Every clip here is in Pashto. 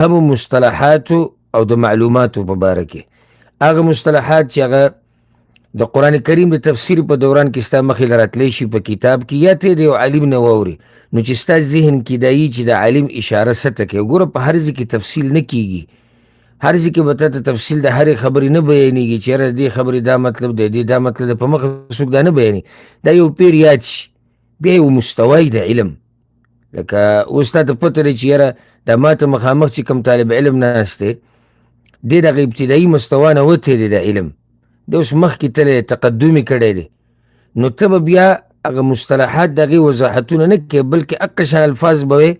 هم مصطلحاتو او د معلوماتو په باره کې هغه مصطلحات چې هغه د قرآن کریم د تفسیر په دوران کې ستا مخې له راتلی شي په کتاب کې یا ته د یو عالم نه واورې نو چې ستا ذهن کې دا یي چې د عالم اشاره څه کوي. ګوره په هر ځای کې تفصیل نه کیږي، هر ځای کې به ته تفصیل د هرې خبرې نه بیانېږي چې یاره دې خبرې دا مطلب دی، دې دا مطلب دی، په مخه څوک دا نه بیانوي. دا یو پیر یاد شي بیا یو مستوی د علم، لکه اوس تا ته پته دی چې یاره دا ما ته مخامخ چې کوم طالب علم ناست دی دې دغه ابتدایي مستوا نه وتی دی د علم، د اوس مخکې تللی تقدم یې کړی دی، نو ته به بیا هغه مصطلحات د هغې وضاحتونه نه کوې بلکې هغه شان الفاظ به وې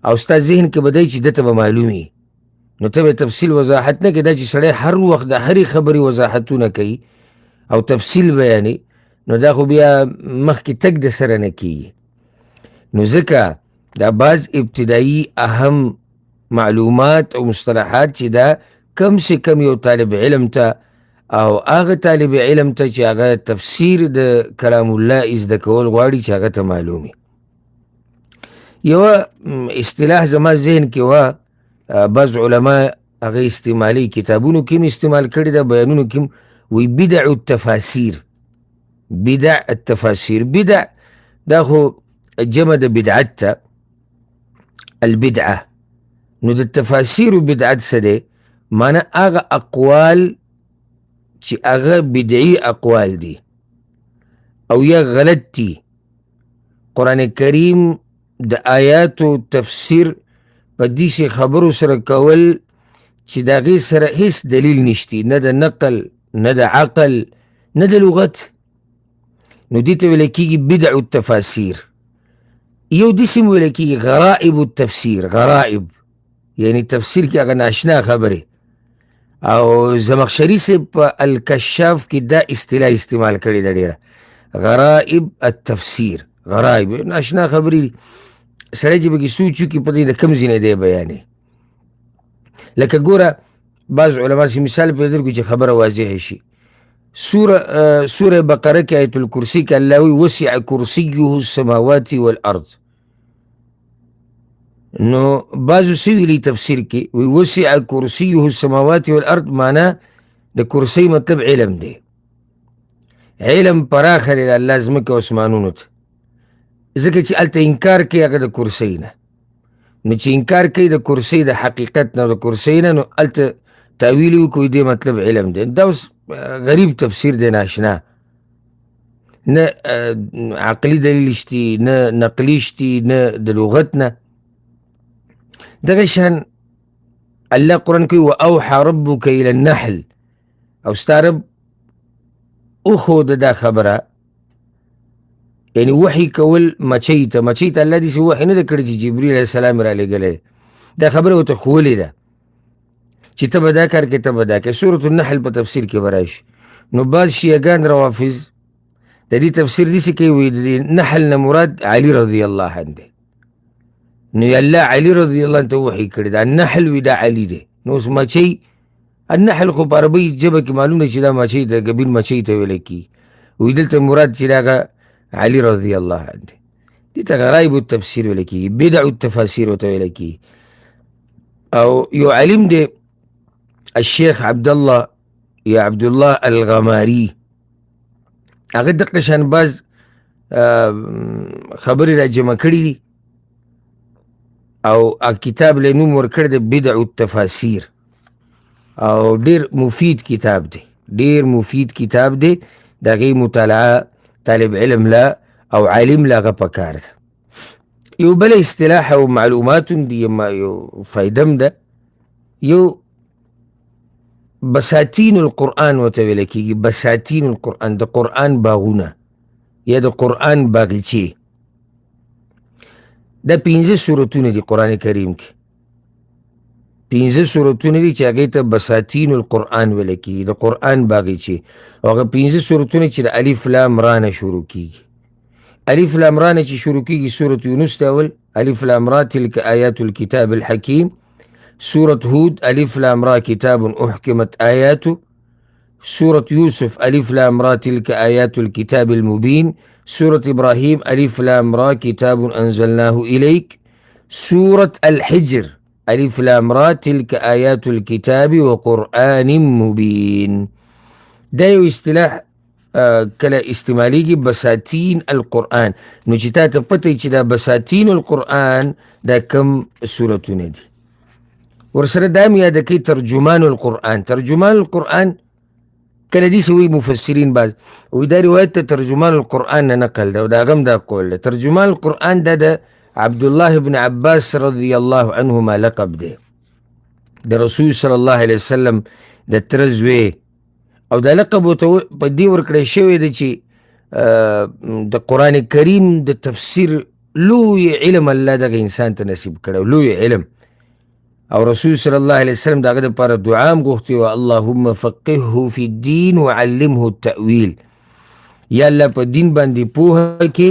او ستا ذهن کې به دی چې ده ته به معلوم وي، نو ته به تفصیل وضاحت نه کوې. دا چې سړی هر وخت د هرې خبرې وضاحتونه کوي او تفصیل بیانوي نو دا خو بیا مخکې تګ د سره نه کېږي. نو ځکه دا بعض ابتدایي اهم معلومات او مصطلحات چې دا کم سے کم یو طالب علم ته او هغه طالب علم ته چې هغه تفسیر د کلام الله زده کول غواړي چې هغه ته معلومي. یوه اصطلاح زما ذهن کې وه، بعض علما هغه استعمالي کتابونو کې هم استعمال کړې ده، بیانونو کې هم وی بدع التفاسیر. بدع التفاسیر، بدع دا خو جمع د بدعت ته البدعه، نو د تفاسیر بدعت څه دی؟ معنی هغه اقوال چې هغه بدعي اقوال دي او یا غلط دي. قرآن کریم د آیاتو تفسیر په داسې خبرو سره کول چې د هغې سره هیڅ دلیل نشتی، نه د نقل نه د عقل نه د لغت، نو دې ته ویل کېږي بدع التفاسیر. یو داسې هم ویل کېږي غرائب التفسیر، غرائب یعنی تفسیر کې هغه ناشنا خبرې، او زمخشري صاحب په الکشاف کې دا اصطلاح استعمال کړې ده ډېره، غرائب التفسیر. غرائب ناشنا خبرې سړی چې پکې سوچ وکړي په دې د کوم ځای نه دی بیانې. لکه ګوره بعض علما چې مثال پرې درکړو چې خبره واضحه شي، سوره بقره کې آیت الکرسي کې الله وی وسع کرسیه السماوات والارض، نو بعضو څه ویلي تفسیر کې وی وسع کرسیه السماوات والارض، معنا د کرسۍ مطلب علم دی، علم پراخه دی د الله ځمکه او اسمانونو ته، ځکه چې هلته انکار کوي هغه د کرسۍ نه، نو چې انکار کوي د کرسۍ د حقیقت نه او د کرسۍ نه، نو هلته تاویل وکړي دې مطلب علم دی. دا اوس غریب تفسیر دی، ناشنا، نه عقلي دلیل شتي نه نقلي شتي نه د لغت نه. دغه شان الله قرآن کوي واوحى ربک الى النحل، او ستا رب وښوده دا خبره، یعنی وحی کول مچۍ ته، مچۍ ته الله داسې وحی نه ده کړی چې جبریل علیه السلام یې رالیږلی، دا خبره ورته ښوولې ده چې ته به دا کار کې ته به دا کوې. سورة النحل په تفسیر کې به راشي. نو بعض شیعګان روافظ د دې تفسیر داسې کوي وایي د دې نحل نه مراد علي رضی الله عنه دی، نو یا الله علي رضی الله عنه ته وحی کړی دا نحل وي دا علي دی. نو اوس مچۍ النحل خو په عربۍ ژبه کې معلوم دی چې دا مچۍ د ګبین مچۍ ته ویلی کېږي، وایي دلته مراد چې هغه علي رضی الله عنه دی. دې ته غرایب التفسیر ویلی کېږي، بدع التفاسیر ورته ویلی کېږي. او یو عالم دی الشیخ عبدالله یا عبدالله الغماری، هغه دقه شان بعض خبرې را جمع کړي دي او کتاب له نوم ورکړی دی بدع التفاسیر، او ډېر مفید کتاب دی، ډېر مفید کتاب دی، د هغې مطالعه طالب علم لا او عالم لا هغه پکار ده. یو بله اصطلاح او معلومات هم دي، یو فایده هم ده، یو بساتین القرآن ورته ویلی کېږي، بساتین القرآن، د قرآن باغونه یا د قرآن باغچې. دا 15 سورتونه دي قرآن کریم کې، 15 سورتونه دي چې هغې ته بساتین القرآن ویلی کېږي، د قرآن باغچې، او هغه 15 سورتونه چې د الف لام را نه شروع کېږي. الف لام را نه چې شروع کېږي سورة یونس ته اول الف لام را تلک آیات الکتاب الحکیم، سورة هود الف لام را کتاب احکمت آیاته، سورة یوسف الف لام را تلک آیات الکتاب المبین، سورة ابراهیم الف لام را کتاب انزلناه الیک، سورة الحجر الف لام را تلك آیات الكتاب وقرآن مبین. دا یو اصطلاح کله استعمالیږي بساتین القرآن. نو چې تا ته پته چې دا بساتین القرآن دا کم صورتونه دي. ورسره دا هم یاده کوي ترجمان القرآن. ترجمان القرآن کله داسې وایي مفسرین بعض وایي دا روایت ته ترجمان القرآن نه نقل ده او د هغه هم دا قول ده. ترجمان القرآن دا د عبدالله بن عباس رضی الله عنهما لقب دی، د رسول صلی الله علیه وسلم د تره زوی، او دا لقب ورته په دې ورکړی شوی دی چې د قرآن کریم د تفسیر لوی علم الله دغه انسان ته نصیب کړی، لوی علم. او رسول صلی الله علیه وسلم دغه دپاره دعا هم غوښتې وه، اللهم فقهه فی الدین وعلمه التأویل. یا الله په دین باندې پوهه کې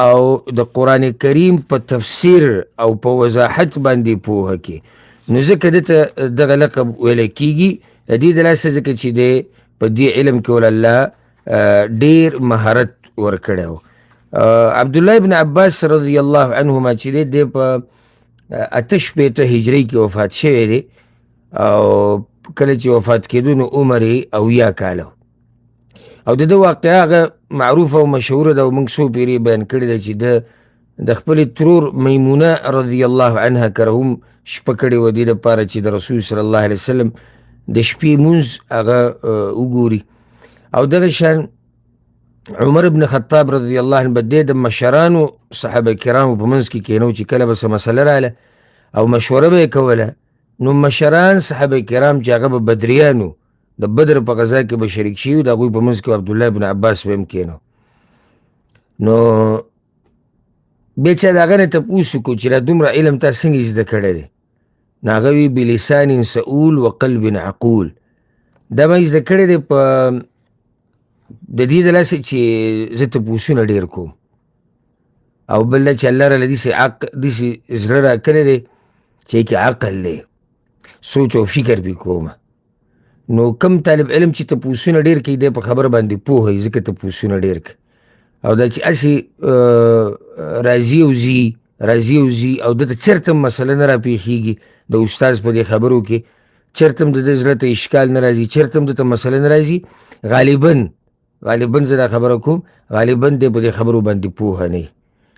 او د قرآن کریم په تفسیر او په وضاحت باندې پوهه کې. نو ځکه دته دغه لقب ویلی کېږي د دې د لاسه ځکه چې دی په دې علم کې ول الله ډېر مهارت ورکړی و. عبدالله ابن عباس رضی الله عنهما چې دی په 8 هجري کې وفات شوی دی او کله چې وفات کېدو نو عمر یې 80 کاله او د ده واقعه هغه معروفه او مشهوره ده او موږ څو پیرې بیان کړې ده چې ده د خپلې ترور میمونه رضی الله عنها کره هم شپه کړې وه دې دپاره چې د رسول صلی الله علیه وسلم د شپې مونځ هغه وګوري. او دغه شان عمر بن خطاب رضی الله عنه به دی د مشرانو صحابه کرامو په منځ کې کېنو چې کله به څه مسله راله او مشوره به یې کوله، نو مشران صحابه کرام چې هغه به بدریانو د بدر په غزا کې به شریک شي و د هغوی په منځ کې عبدالله بن عباس به هم کېنو. نو بیا چې د هغه نه تپوس وکړو چې دا دومره علم تا څنګه زده کړی دی؟ نو هغه وي بلسان سؤول و قلب عقول. دا ما زده کړی دی په د دې د لاسه چې زه تپوسونه ډېر کوم، او بل دا چې الله راله داسې زړه راکړی دی چې کې عقل دی، سوچ او فکر پې کومه. نو کم طالب علم چې تپوسونه ډېر کوي دی په خبر باندې پوه وي ځکه تپوسونه ډېر کوي. او دا چې هسې راځي او ځي او دته چېرته هم مسله نه راپېښېږي د استاذ په دې خبرو کې، چېرته هم د ده زړه ته اشکال نه راځي، چېرته هم دته مسله نه راځي. غالباً زه دا خبره کوم غالباً دی په دې خبرو باندې پوهه نه وي،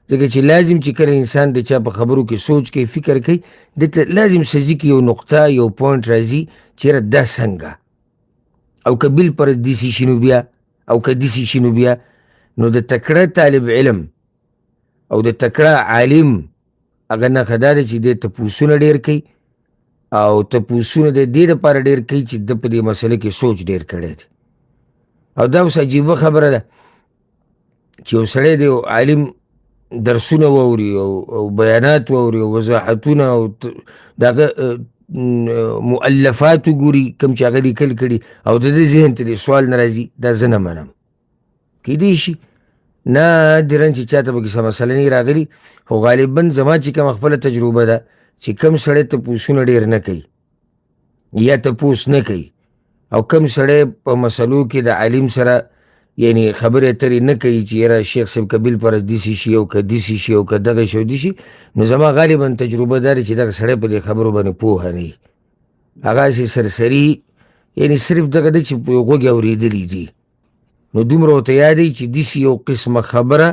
ځکه چې لازم چې کله انسان د چا په خبرو کې سوچ کوي فکر کوي دته لازم سزي کې یو نقطه یو پوینټ راځي چېرې دا څنګه او که بل پر داسې شي نو بیا او که داسې شي نو بیا. نو د تکړه طالب علم او د تکړه عالم هغه نښه دا ده چې دی تپوسونه ډېر کوي او تپوسونه د دې دپاره ډېر کوي چې ده په دې مسله کې سوچ ډېر کړی دی. او دا اوس عجیبه خبره ده چې یو سړی دی عالم درسونه واوري او بیانات واوري او وضاحتونه او د هغه مؤلفات وګوري کوم چې هغه لیکل کړي او د دې ذهن ته دې سوال نه راځي، دا زه نه منم. کیدای شي نادراً چې چاته پکې څه مسله نه راغلي، خو غالباً زما چې کومه خپله تجربه ده چې کوم سړی تپوسونه ډېر نه کوي یا تپوس نه کوي او کوم سړی په مسلو کې د عالم سره یعنی خبرې اترې نه کوي چې یاره شیخ صاحب که بل فرض داسې شي او که داسې شي او که دغه شي او داسې، نو زما غالباً تجربه دا ده چې دغه سړی په دې خبرو باندې پوهه نه وي، هغه هسې سرسري یعنی صرف دغه ده چې په یو غوږ اورېدلي دي. نو دومره ورته یادوي چې داسې یو قسمه خبره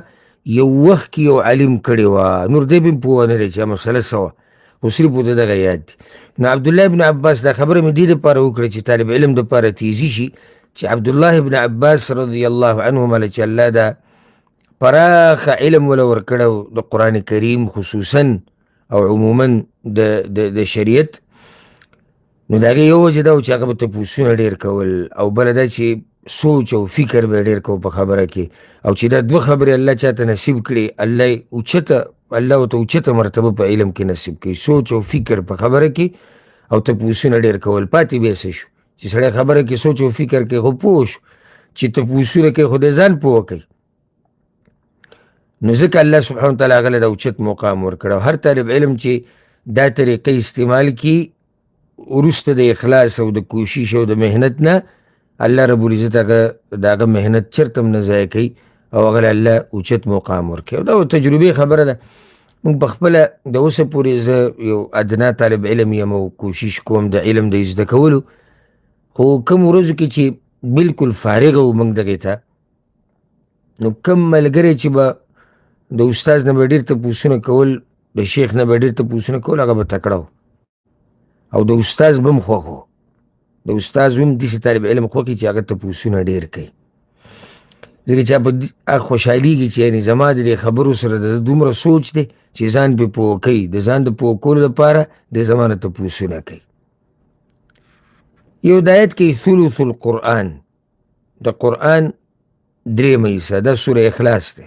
یو وخت کې یو عالم کړې وه، نور دی به هم پوه نه دی چې مسله څه وه، خو صرف ورته دغه یاد دي. نو عبدالله ابن عباس دا خبره مې دې دپاره وکړه چې طالب علم دپاره تیزي شي چې عبدالله ابن عباس رضی الله عنهما چې الله دا پراخه علم وله ورکړی د قرآن کریم خصوصا او عموما د شریعت، نو د هغې یو وجه دا و چې هغه به تپوسونه ډېر کول او بله دا چې سوچ او فکر به ډېر کو په خبره کې، او چې دا دوه خبرې الله چاته نصیب کړي الله ورته اوچته مرتبه په علم کې نصیب کړي، سوچ او فکر په خبره کې او تپوسونه ډېر کول. پاتې بیا څه شو چې سړی خبره کې سوچ او فکر کوي خو پوه شو چې تپوسونه کوي خو د ځان پوه کوي. نو ځکه الله سبحانه وتعالی هغه له د اوچت مقام ورکړی او هر طالب علم چې دا طریقې استعمال کړي وروسته د اخلاص او د کوشش او د محنت نه الله رب العزت هغه د هغه محنت چېرته هم نه ضایع کوي او هغه له الله اوچت مقام ورکوي. او دا تجربې خبره ده موږ پخپله د اوسه پورې زه یو ادنا طالب علم یم او کوشش کوم د علم د زده کولو، خو کوم ورځو کې چې بلکل فارغه وو موږ دغې ته، نو کم ملګری چې به د استاز نه به ډېر تپوسونه کول، د شیخ نه به ډېر تپوسونه کول، هغه به تکړه و او د استاز به هم خوښ و. د استاز هم داسې طالب علم خوښ چې هغه تپوسونه ډېر کوي، ځکه چې په هغه خوشحالېږي چې یعنې زما د دې خبرو سره د دومره سوچ دی چې ځان پې پوه کوي، د ځان د پوه کولو لپاره د زما نه تپوسونه کوي. یو د آیت کې ثلث القرآن، د قرآن درېیمه حصه، دا سوره اخلاص دی.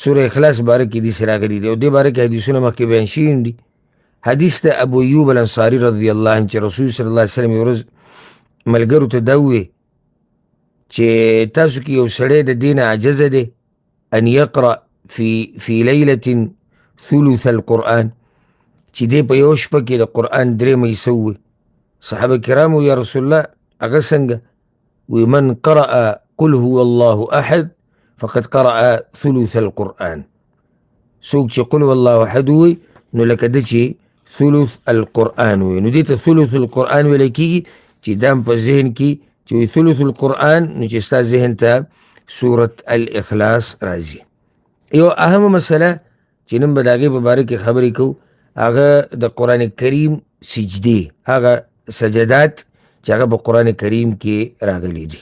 سوره اخلاص باره کې داسې راغلي دی او دې باره کې حدیثونه مخکې بیان شوي دي. حدیث د ابو ایوب الانصاري رضی الله عنه چې رسول صلی الله علیه وسلم یو ورځ ملګرو ته دا وویې چې تاسو کې یو سړی د دې نه عجزه دی ان یقرأ فی لیلة ثلث القرآن، چې دی په یو شپه کې د قرآن درېیمه حصه ووایي. صحابه کرامو یا رسول الله هغه څنګه؟ وی من قرأ قل هو الله احد فقد قرأ ثلث القرآن. څوک چې قل هو الله احد ووایي نو لکه ده چې ثلث القرآن ووایي. نو دې ته ثلث القرآن ویلی کېږي چې دا په ذهن کې چې وی ثلث القرآن، نو چې ستا ذهن ته سورت الاخلاص راځي. یو اهمه مسله چې نن به د هغې په باره کې خبرې کوو، هغه د قرآن کریم سجدې، هغه سجدات چې هغه په قرآن کریم کې راغلي دي.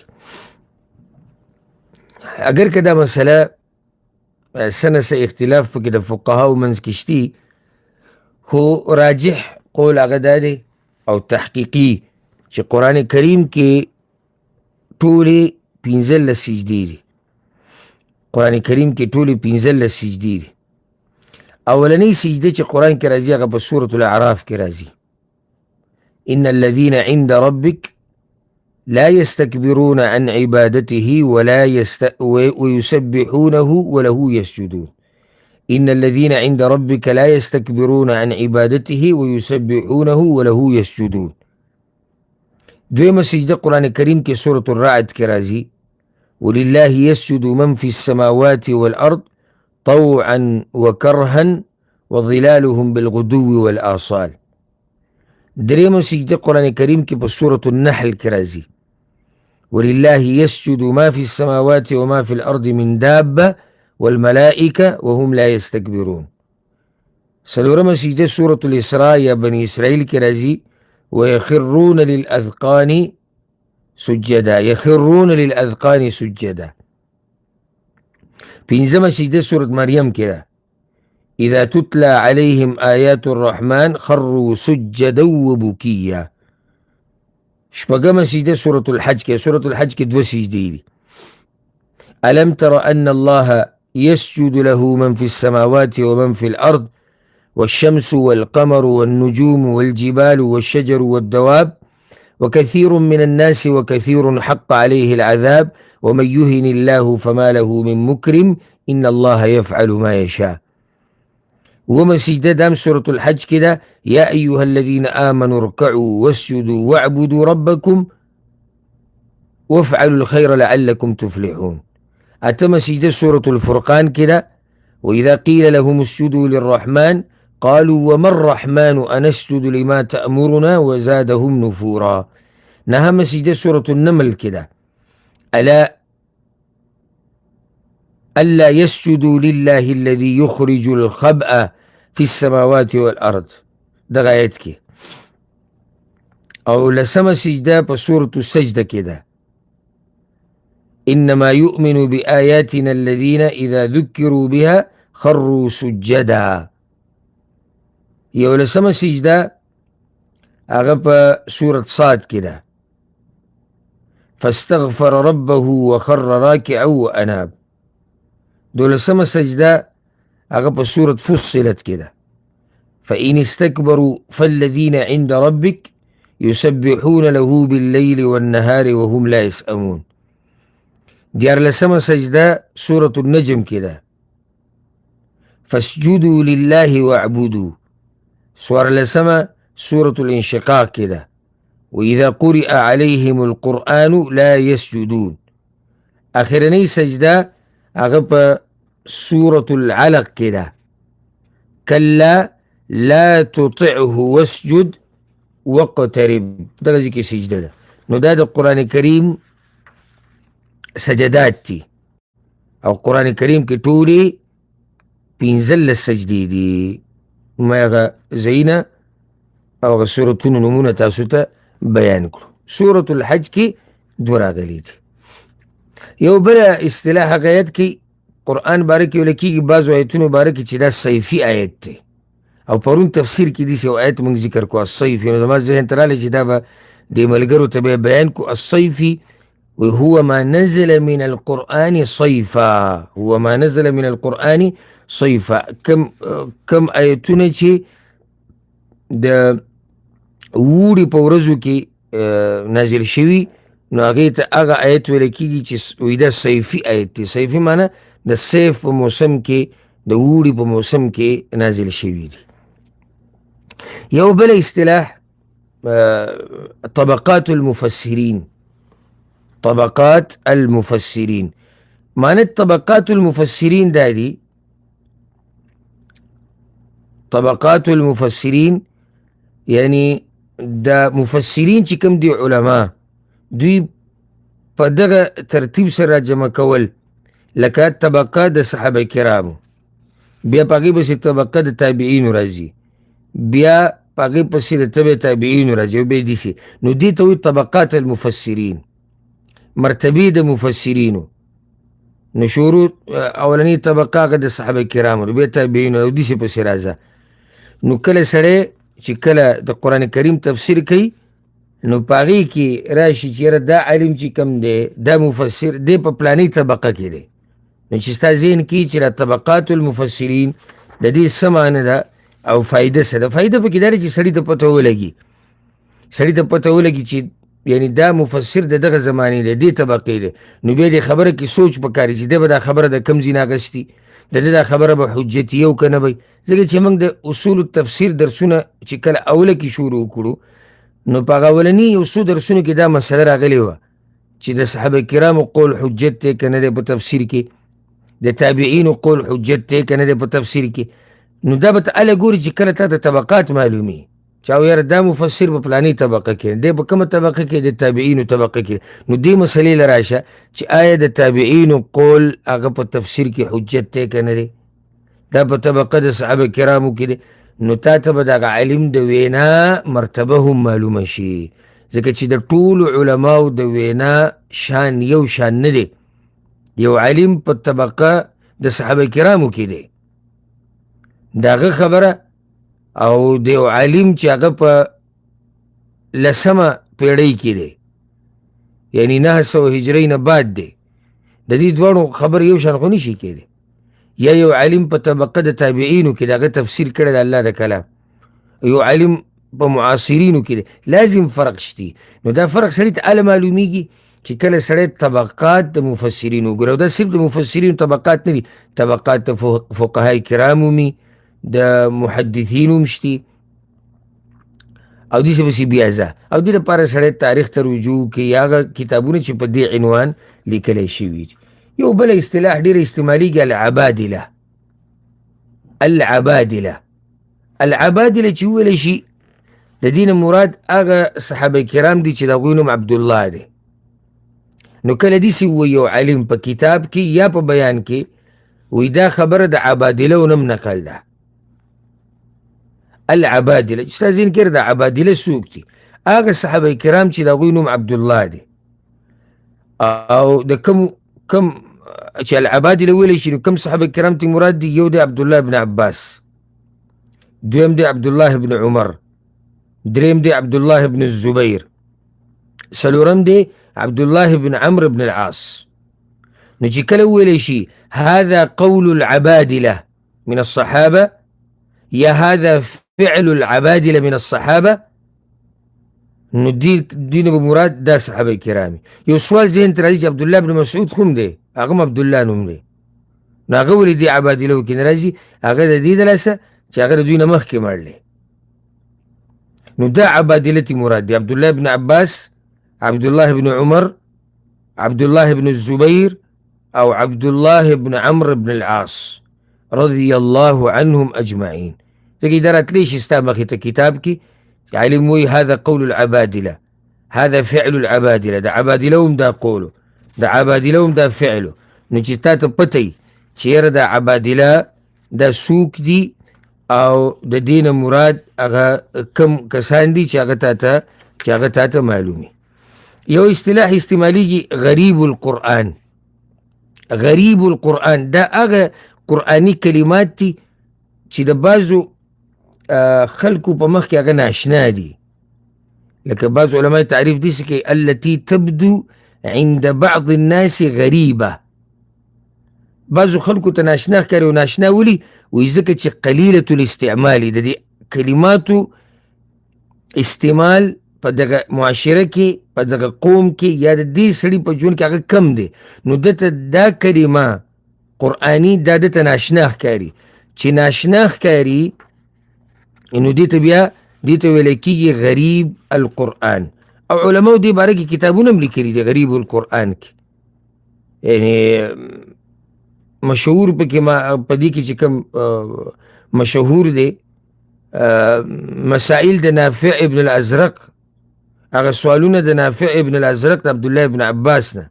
اگر که دا مسله څه نه څه اختلاف پکې د فقهاو منځ کې شتي، خو راجح قول هغه دا دی او تحقیقي چې قرآن کریم کې ټولې 15 سجدې دي. قرآن کریم کې ټولې 15 سجدې دي. اولنۍ سجده چې قرآن کې راځي هغه په سورة الاعراف کې راځي. ان الذين عند ربك لا يستكبرون عن عبادته ويسبحونه وله يسجدون. ان الذين عند ربك لا يستكبرون عن عبادته ويسبحونه وله يسجدون. دویمه سجده قرآن کریم کې سورة الرعد کې راځي ولله يسجد من في السماوات والأرض طوعا وكرها وظلالهم بالغدو والآصال. درېیمه سجده قرآن کریم کې په سورة النحل کې راځي ولله يسجد ما في السماوات وما في الأرض من دابة والملائكة وهم لا يستكبرون. څلورمه سجده سورة الإسراء یا بني اسرائیل کې راځي ويخرون للأذقان سجدا، يخرون للأذقان سجدا. پنځمه سجده سورة مریم کې ده اذا تتلى عليهم آيات الرحمن خروا سجدا وبكيا. شپږمه سجده سورة الحج کې، سورة الحج کې 2 سجدې دي. ألم تر أن الله يسجد له من في السماوات ومن في الأرض والشمس والقمر والنجوم والجبال والشجر والدواب وكثير من الناس وكثير حق عليه العذاب ومن يهن الله فما له من مكرم إن الله يفعل ما يشاء. وما سجده دام سورة الحج كده يا أيها الذين آمنوا اركعوا واسجدوا واعبدوا ربكم وافعلوا الخير لعلكم تفلحون. أتم سجده سورة الفرقان كده وإذا قيل لهم اسجدوا للرحمن قالوا وما الرحمن أنسجد لما تأمرنا وزادهم نفورا. نهم سجده سورة النمل كده ألا يسجدوا لله الذي يخرج الخبأ في السماوات والأرض. ده غايت كي. أو لسما سجده بسورة السجدة كده إنما يؤمن بآياتنا الذين إذا ذكروا بها خروا سجدا. یو لسمه سجده هغه په سورة صاد كده فاستغفر ربه وخر راكعا وأناب. دولسمه سجده هغه په سورة فصلت كده فإن استكبروا فالذين عند ربك يسبحون له بالليل والنهار وهم لا يسأمون. دیارلسمه سجده سورة النجم كده فاسجدوا لله واعبدوا. څوارلسمه سورة الانشقاق كده وإذا قرئ عليهم القرآن لا يسجدون. آخرنی سجده هغه په سورة العلق كده کلا لا تطعه واسجد وقترب، دغه ځای کې سجده ده. نو دا د قرآن کریم سجدات دي، او قرآن کریم کې ټولې 15 سجدې دي. ما هغه ځایونه او هغه سورتونو نومونه تاسو ته بیان کړو. سورة الحج کې 2 راغلي دي. یو بله اصطلاح هغه آیت کې قرآن باره کې ویل کېږي، بعضو آیتونو باره کې چې دا صیفي آیت دی، او پرون تفسیر کې داسې یو آیت موږ ذکر کو الصیفي. نو زما ذهن ته راغلی چې دا به دې ملګرو ته به بیان کو. الصیفي وهو ما نزل من القرآن صیفا، هو ما نزل من القرآن صیفا. کم آیتونه چې د ووري په ورځو کې نازل شوي، نو هغې ته هغه آیت ویل کېږي چې وایي دا صیفي آیت دی. صیفي معنی د صیف په موسم کې، د ووري په موسم کې نازل شوي دي. یو بل اصطلاح طبقات المفسرین. طبقات المفسرین معنی طبقات المفسرین دا دی. طبقات المفسرین یعنی دا مفسرین چې کوم دی علما، دوی په دغه ترتیب سره جمع کول، لکه طبقه د صحابه کرامو، بیا په هغې پسې طبقه د تابعینو راځي، بیا په هغې پسې د تبع تابعینو راځي، او بیا داسې. نو دې ته وایي طبقات المفسرین، مرتبې د مفسرینو. نو شروع اولنۍ طبقه هغه د صحابه کرامو، بیا تابعینو، او داسې پسې راځه. نو کله سړی چې کله د قرآن کریم تفسیر کوي، نو په هغې کې راشي چې یاره دا عالم چې کوم دی، دا مفسر دی په پلانۍ طبقه کې دی. نو چې ستا ذهن کې چې دا طبقات المفسرین د دې څه معنی ده او فایده څه ده؟ فایده پکې دا دی چې سړي ته پته ولګي، سړي ته پته ولګي چې یعنی دا مفسر د دغه زمانې دی، دې طبقې دی. نو بیا دې خبره کې سوچ پکار چې دی به دا خبره د کوم ځای نه اخیستي، د ده دا خبره به حجتي او که نه وی. ځکه چې موږ د اصول التفسیر درسونه چې کله اوله کې شروع کړو، نو په هغه اولني یو څو درسونو کې دا مسله راغلې وه چې د صحابه کرامو قول حجت دی که نه دی په تفسیر کې، د تابعینو قول حجت دی که نه دی په تفسیر کې. نو دا به ته هله ګوري چې کله تا ته طبقات معلومي، چې او یاره دا مفسر په پلانۍ طبقه کې دی، په کومه طبقه کې؟ د تابعینو طبقه کې. نو دې مسلې له راشه چې آیا د تابعینو قول هغه په تفسیر کې حجت دی که نه دی، دا په طبقه د صحابه کرامو کې دی. نو تا ته به دغه علم د وینا مرتبه هم معلومه شي، ځکه چې د ټولو علماو د وینا شان یو شان نه دی. یو علم په طبقه د صحابه کرامو کې دی، د هغه خبره، او د یو عالم چې هغه په 10مه پیړۍ کې دی، یعنی 900 هجرۍ نه بعد دی، د دې دواړو خبر یو شان خو نشي کېدی. یا یو عالم په طبقه د تابعینو کې د هغه تفسیر کړی د الله د کلام، یو عالم په معاصرینو کې دی، لازم فرق شتي. نو دا فرق سړي ته هله معلومیږي چې کله سړی طبقات د مفسرینو وګوري، او دا صرف د مفسرینو طبقات نه دي، طبقات د فقهای کرامو می، د محدثینو هم شتي، او داسې پسې بیا ځه. او دې لپاره سړی تاریخ ته رجوع کوي، هغه کتابونه چې په دې عنوان لیکلی شوي دي. یو بله اصطلاح ډېره استعمالیږي، العبادله. العبادله العبادله چې وویلی شي، د دې نه مراد هغه صحابه کرام دي چې د هغوی نوم عبدالله دی. نو کله داسې ووایي یو عالم په کتاب کې یا په بیان کې، وایي دا خبره د عبادله نوم نقل ده. العبادله چې ستا ذهن کې د عبادله څوک دي؟ هغه صحابه کرام چې د هغوی نوم عبدالله دی. او د کوم چې العبادله ویلی شي، نو کوم صحابه کرام ته مراد دي؟ یو دی عبدالله بن عباس، دویم دی عبدالله بن عمر، دریم دی عبدالله بن الزبیر، څلورم دی عبدالله بن عمرو بن العاص. نو چې کله ویلی شي هذا قول العبادله من الصحابه، یا هذا فعل العبادله من الصحابه، نو دینه به مراد دا صحابه کرامي. یو سوال ذهن ته راځي چې عبدالله بن مسعود کوم دی؟ هغه هم عبدالله نوم دی، نو هغه ولې دې عبادله وکړي؟ نه راځي هغه د دې د لاسه چې هغه د دوی نه مخکې مړ دی. نو دا عبادله مراد دی، عبدالله بن عباس، عبدالله بن عمر، عبدالله بن الزبیر، او عبدالله بن عمرو بن العاص، رضي الله عنهم اجمعین. دغه دا راتلی شي ستا مخې ته کتاب کې عالم وی هذا قول العبادله، هذا فعل العبادله، د عبادله هم دا قولو، د عبادله هم دا فعلو. نو چې تا ته پته وي چې یاره د عبادله دا څوک دي او د دې نه مراد هغه کم کسان دي چې هغه تا ته معلومي. یو اصطلاح استعمالیږي غریب القرآن. غریب القرآن دا هغه قرآني کلمات دي چې د بعضو خلکو په مخ کې هغه ناشنا دي. لکه بعض علماء تعریف داسې کوي التي تبدو عند بعض الناس غریبه. بعضو خلکو ته ناشنا ښکاري. او ناشنا ولي؟ وایي ځکه چې قلیلة الاستعمال د دې کلماتو استعمال په دغه معاشره کې په دغه قوم کې یا د دې سړي په ژوند کې هغه کم دی. نو دته دا کلمه قرآني دا دته ناشنا ښکاري. چې ناشنا ښکاري نو دې ته بیا دې ته ویلی کېږي غریب القرآن. او علماو دې باره کې کتابونه هم لیکلي دي غریب القرآن کې. یعنې مشهور پکې په دې کې چې کوم مشهور دی مسائل د نافع ابن الازرق، هغه سوالونه د نافع ابن الازرق د عبدالله ابن عباس نه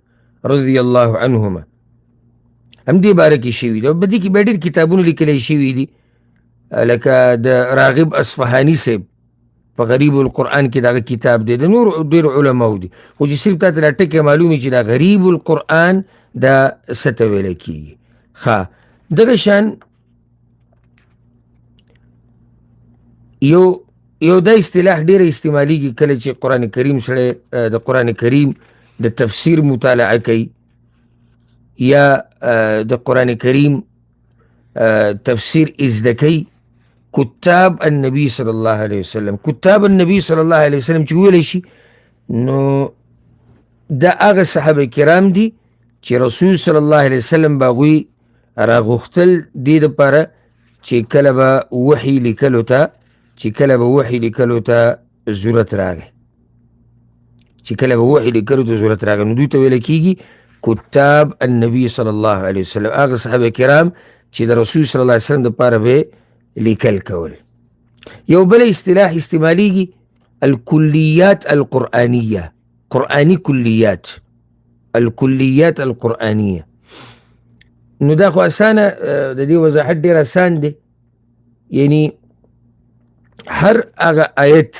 رضی الله عنهما هم دې باره کې شوي دي. او په دې کې بیا ډېر کتابونه لیکلی شوي دي لکه د راغب اصفهاني صاحب په غریب القرآن کې دغه کتاب دی. د نور ډېر علماو دي خو چې صرف تا ته دا ټکې معلومي چې دا غریب القرآن دا څه ته ویلی کېږي. دغه شان یو دا اصطلاح ډیره استعمالیږي کله چې قرآن کریم سره د قرآن کریم د تفسیر مطالعه کوي یا د قرآن کریم تفسیر ازده کوي. کتاب النبی صلی الله علیه وسلم، کتاب النبی صلی الله علیه وسلم چې ویلی شي نو دا هغه صحابه کرام دي چې رسول صلی الله علیه وسلم به هغوی راغوښتل دې دپاره چې کله به وحي لیکلو ته ضرورت راغی، نو دوی ته ویله کېږي کتاب النبي صلی الله علیه وسلم. هغه صحابه کرام چې د رسول صلی الله علیه وسلم دپاره به لیکل کول. یو بل اصطلاح استعمالیږي الکلیات القرآنیه، قرآني کلیات، الکلیات القرآنیه. نو دا خو اسانه د دې وضاحت ډېر اسان دی. یعنی هر هغه آیت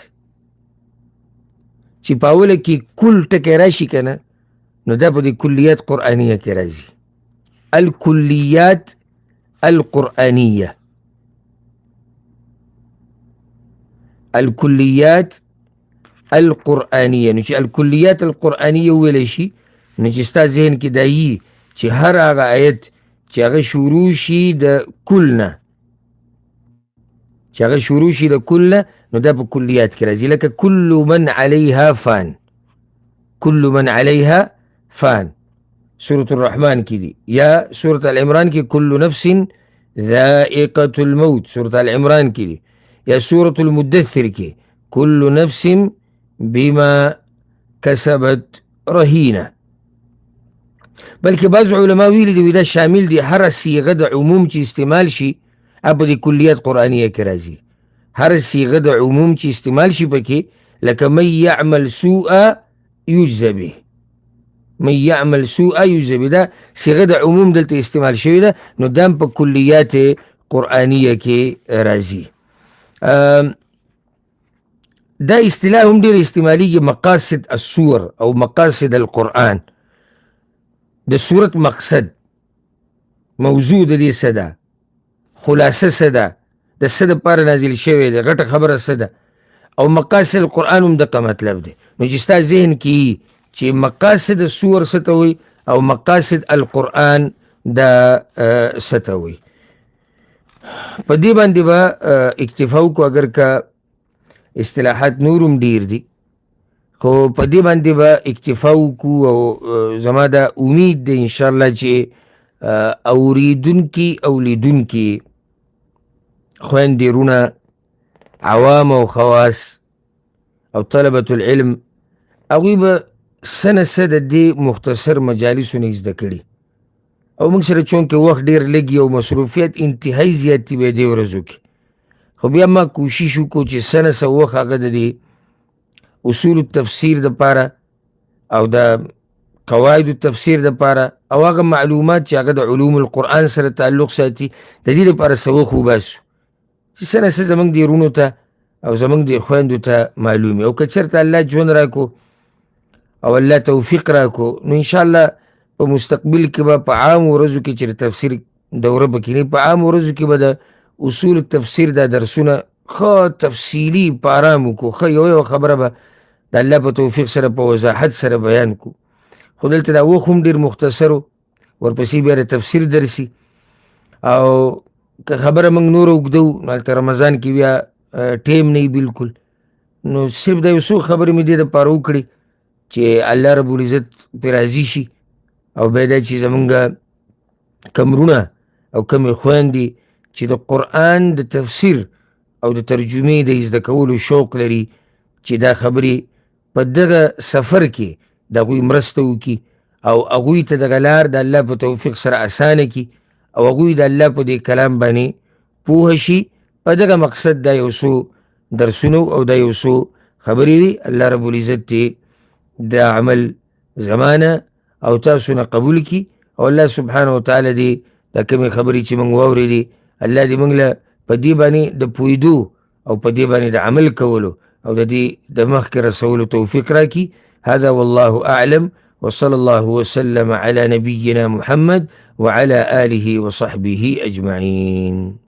چې په اوله کې کل ټکی راشي که نه نو دا په دې کلیات قرآنیه کې راځي. الکلیات القرآنیه، الکلیات القرآنیه. نو چې الکلیات القرآنیه وویلی شي نو چې ستا ذهن کې دا یي چې هر هغه آیت چې هغه شروع شي د کل نه، نو دا په کلیات کې راځي. لکه کل من علیها فان، کل من علیها فان سورة الرحمن کې دي، یا سورة العمران کې کل نفس ذائقة الموت سورة العمران کې دي، یا سورة المدثر کې کل نفس بما کسبت رهینه. بلکې بعض علما ویلي دي دا شامل دي هر صیغه د عموم چې استعمال شي په دې کلیات قرآنیه کې راځي. هر صیغه د عموم چې استعمال شي پکې لکه من یعمل سوء یجز به، من یعمل سوء یجز به، دا صیغه د عموم دلته استعمال شوی ده نو دا په کلیات قرآنیه کې راځي. دا اصطلاح هم ډېر استعمالیږي مقاصد السور او مقاصد القرآن. د صورت مقصد، موضوع د دې څه ده، خلاصه څه ده، د څه دپاره نازل شوی دی، غټه خبره څه ده. او مقاصد القرآن هم دغه مطلب دی. نو چې ستا ذهن کې چې مقاصد السور څه ته وایي او مقاصد القرآن دا څه ته وایي. په دې باندې به اکتفا وکړو. اگر که اصطلاحات نور هم ډېر دي خو په دې باندې به اکتفا وکړو. او زما دا امید دی انشاءالله چې اوریدونکي او لیدونکي خویندې رونه عوام او خواص او طلبة العلم هغوی به څه نه څه د دې مختصر مجالسو نه زده کړي. او موږ سره چونکې وخت ډېر لږي او مصروفیت انتهایی زیات دي په دې ورځو کې، خو بیا ما کوشش وکړو چې څه نه څه وخت هغه د دې اصول التفسیر دپاره او د قواعد التفسیر دپاره او هغه معلومات چې هغه د علوم القرآن سره تعلق ساتي د دې دپاره څه وخت وباسو چې څه نه څه زموږ دې وروڼو ته او زموږ دې خویندو ته معلوم وي. او که چېرته الله ژوند راکړو او الله توفیق راکړو نو انشاءالله په مستقبل کې به په عامو ورځو کې چې د تفسیر دوره به کینی په عامو ورځو کې به د اصول التفسیر دا درسونه ښه تفصیلي په ارام وکړو، ښه یو خبره به د الله په توفیق سره په وضاحت سره بیان کړو. خو دلته دا وخت هم ډېر مختصر و، ورپسې بیا د تفسیر درسي او که خبره موږ نور اوږدو نو هلته رمضان کې بیا ټیم نه وي بلکل، نو صرف دا یو څو خبرې مې دې دپاره وکړې چې الله رب العزت پرې راضي شي او بیا دا چې زمونږ کم وروڼه او کمې خویندې چې د قرآن د تفسیر او د ترجمې د زده کولو شوق لري چې دا خبرې په دغه سفر کې د هغوی مرسته وکړي او هغوی ته دغه لار د الله په توفیق سره اسانه کړي او هغوی د الله په دې کلام باندې پوه شي. په دغه مقصد دا یو څو درسونه او دا یو څو خبرې وي. الله رب العزت دې دا عمل زمانه او تاسو نه قبول کړي او الله سبحانه وتعالی دې دا کومې خبرې چې موږ واورېدې الله دې موږ له په دې باندې د پوهېدو او په دې باندې د عمل کولو او د دې د مخکې رسولو توفیق راکړي. هذا والله أعلم وصلى الله وسلم على نبينا محمد وعلى آله وصحبه أجمعين.